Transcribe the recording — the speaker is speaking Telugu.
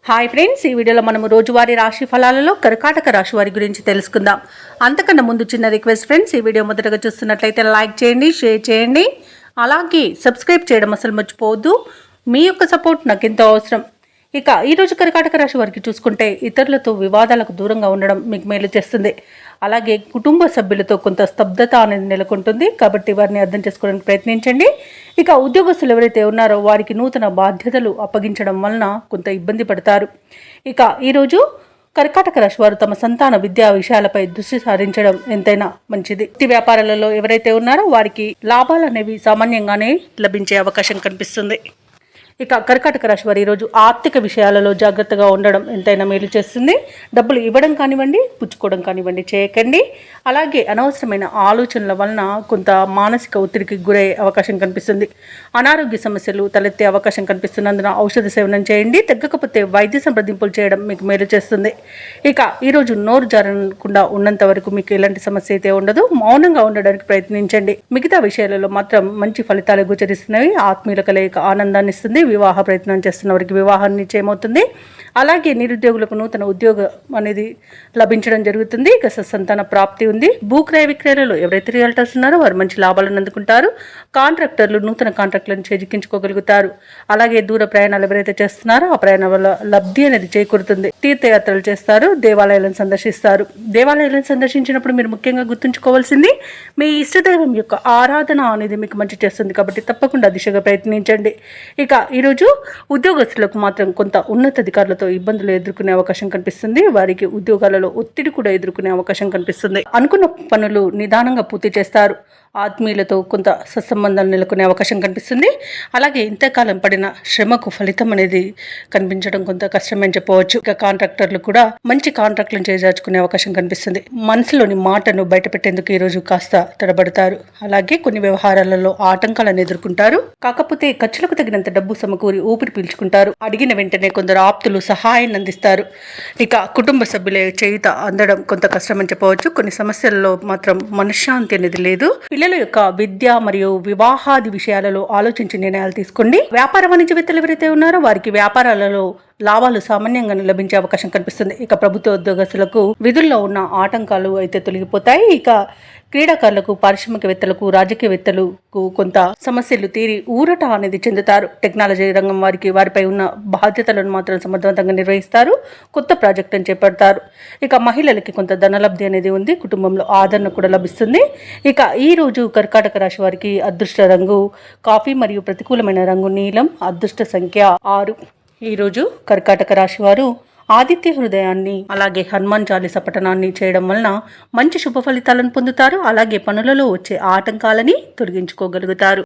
హాయ్ ఫ్రెండ్స్, ఈ వీడియోలో మనము రోజువారీ రాశి ఫలాలలో కర్కాటక రాశి వారి గురించి తెలుసుకుందాం. అంతకన్నా ముందు చిన్న రిక్వెస్ట్ ఫ్రెండ్స్, ఈ వీడియో మొదటగా చూస్తున్నట్లయితే లైక్ చేయండి, షేర్ చేయండి, అలాగే సబ్స్క్రైబ్ చేయడం అసలు మర్చిపోవద్దు. మీ యొక్క సపోర్ట్ నాకు ఎంతో అవసరం. ఇక ఈరోజు కర్కాటక రాశి వారికి చూసుకుంటే ఇతరులతో వివాదాలకు దూరంగా ఉండడం మీకు మేలు చేస్తుంది. అలాగే కుటుంబ సభ్యులతో కొంత స్తబ్దత అనేది నెలకొంటుంది, కాబట్టి వారిని అర్థం చేసుకోవడానికి ప్రయత్నించండి. ఇక ఉద్యోగస్తులు ఎవరైతే ఉన్నారో వారికి నూతన బాధ్యతలు అప్పగించడం వలన కొంత ఇబ్బంది పడతారు. ఇక ఈరోజు కర్కాటక రాశి వారు తమ సంతాన విద్యా విషయాలపై దృష్టి సారించడం ఎంతైనా మంచిది. వృత్తి వ్యాపారాలలో ఎవరైతే ఉన్నారో వారికి లాభాలు అనేవి సామాన్యంగానే లభించే అవకాశం కనిపిస్తుంది. ఇక కర్కాటక రాశి వారు ఈరోజు ఆర్థిక విషయాలలో జాగ్రత్తగా ఉండడం ఎంతైనా మేలు చేస్తుంది. డబ్బులు ఇవ్వడం కానివ్వండి, పుచ్చుకోవడం కానివ్వండి చేయకండి. అలాగే అనవసరమైన ఆలోచనల వలన కొంత మానసిక ఒత్తిడికి గురయ్యే అవకాశం కనిపిస్తుంది. అనారోగ్య సమస్యలు తలెత్తే అవకాశం కనిపిస్తున్నందున ఔషధ సేవనం చేయండి. తగ్గకపోతే వైద్య సంప్రదింపులు చేయడం మీకు మేలు చేస్తుంది. ఇక ఈరోజు నోరు జారకుండా ఉన్నంత వరకు మీకు ఎలాంటి సమస్య అయితే ఉండదు. మౌనంగా ఉండడానికి ప్రయత్నించండి. మిగతా విషయాలలో మాత్రం మంచి ఫలితాలు గోచరిస్తున్నవి. ఆత్మీయుల కలయిక ఆనందాన్ని ఇస్తుంది. వివాహ ప్రయత్నం చేస్తున్న వారికి వివాహం నిశ్చయమవుతుంది. అలాగే నిరుద్యోగులకు నూతన ఉద్యోగం అనేది లభించడం జరుగుతుంది. ఇక సంతాన ప్రాప్తి ఉంది. భూక్రయ విక్రయాలలో ఎవరైతే రియల్టర్స్ ఉన్నారో వారు మంచి లాభాలను అందుకుంటారు. కాంట్రాక్టర్లు నూతన కాంట్రాక్టులను చేజిక్కించుకోగలుగుతారు. అలాగే దూర ప్రయాణాలు ఎవరైతే చేస్తున్నారో ఆ ప్రయాణం వల్ల లబ్ధి అనేది చేకూరుతుంది. తీర్థయాత్రలు చేస్తారు, దేవాలయాలను సందర్శిస్తారు. దేవాలయాలను సందర్శించినప్పుడు మీరు ముఖ్యంగా గుర్తుంచుకోవాల్సింది మీ ఇష్టదైవం యొక్క ఆరాధన అనేది మీకు మంచి చేస్తుంది, కాబట్టి తప్పకుండా దిశగా ప్రయత్నించండి. ఇక ఈరోజు ఉద్యోగస్తులకు మాత్రం కొంత ఉన్నతాధికారులతో ఇబ్బందులు ఎదుర్కొనే అవకాశం కనిపిస్తుంది. వారికి ఉద్యోగాలలో ఒత్తిడి కూడా ఎదుర్కొనే అవకాశం కనిపిస్తుంది. అనుకున్న పనులు నిదానంగా పూర్తి చేస్తారు. ఆత్మీయులతో కొంత సత్సంబంధాలు నెలకొనే అవకాశం కనిపిస్తుంది. అలాగే ఇంతకాలం పడిన శ్రమకు ఫలితం అనేది కనిపించడం కొంత కష్టమని చెప్పవచ్చు. ఇక కాంట్రాక్టర్లు కూడా మంచి కాంట్రాక్టులను చేజార్చుకునే అవకాశం కనిపిస్తుంది. మనసులోని మాటను బయటపెట్టేందుకు ఈ రోజు కాస్త తడబడతారు. అలాగే కొన్ని వ్యవహారాలలో ఆటంకాలను ఎదుర్కొంటారు. కాకపోతే ఖర్చులకు తగినంత డబ్బు సమకూరి ఊపిరి పీల్చుకుంటారు. అడిగిన వెంటనే కొందరు ఆప్తులు సహాయాన్ని అందిస్తారు. ఇక కుటుంబ సభ్యుల చేయుత అందడం కొంత కష్టమని చెప్పవచ్చు. కొన్ని సమస్యలలో మాత్రం మనశ్శాంతి అనేది లేదు. పిల్లల యొక్క విద్య మరియు వివాహాది విషయాలలో ఆలోచించి నిర్ణయాలు తీసుకోండి. వ్యాపార వాణిజ్యవేత్తలు ఎవరైతే ఉన్నారో వారికి వ్యాపారాలలో లాభాలు సామాన్యంగా లభించే అవకాశం కనిపిస్తుంది. ఇక ప్రభుత్వ ఉద్యోగస్తులకు విధుల్లో ఉన్న ఆటంకాలు అయితే తొలగిపోతాయి. ఇక క్రీడాకారులకు, పారిశ్రామికవేత్తలకు, రాజకీయవేత్తలకు కొంత సమస్యలు తీరి ఊరట అనేది చెందుతారు. టెక్నాలజీ రంగం వారిపై ఉన్న బాధ్యతలను మాత్రం సమర్థవంతంగా నిర్వహిస్తారు. కొత్త ప్రాజెక్టులను చేపడతారు. ఇక మహిళలకి కొంత ధనలబ్ధి అనేది ఉంది. కుటుంబంలో ఆదరణ కూడా లభిస్తుంది. ఇక ఈ రోజు కర్కాటక రాశి వారికి అదృష్ట రంగు కాఫీ మరియు ప్రతికూలమైన రంగు నీలం. అదృష్ట సంఖ్య 6. ఈరోజు కర్కాటక రాశి వారు ఆదిత్య హృదయాన్ని అలాగే హనుమాన్ చాలీస పఠనాన్ని చేయడం వలన మంచి శుభ ఫలితాలను పొందుతారు. అలాగే పనులలో వచ్చే ఆటంకాలని తొలగించుకోగలుగుతారు.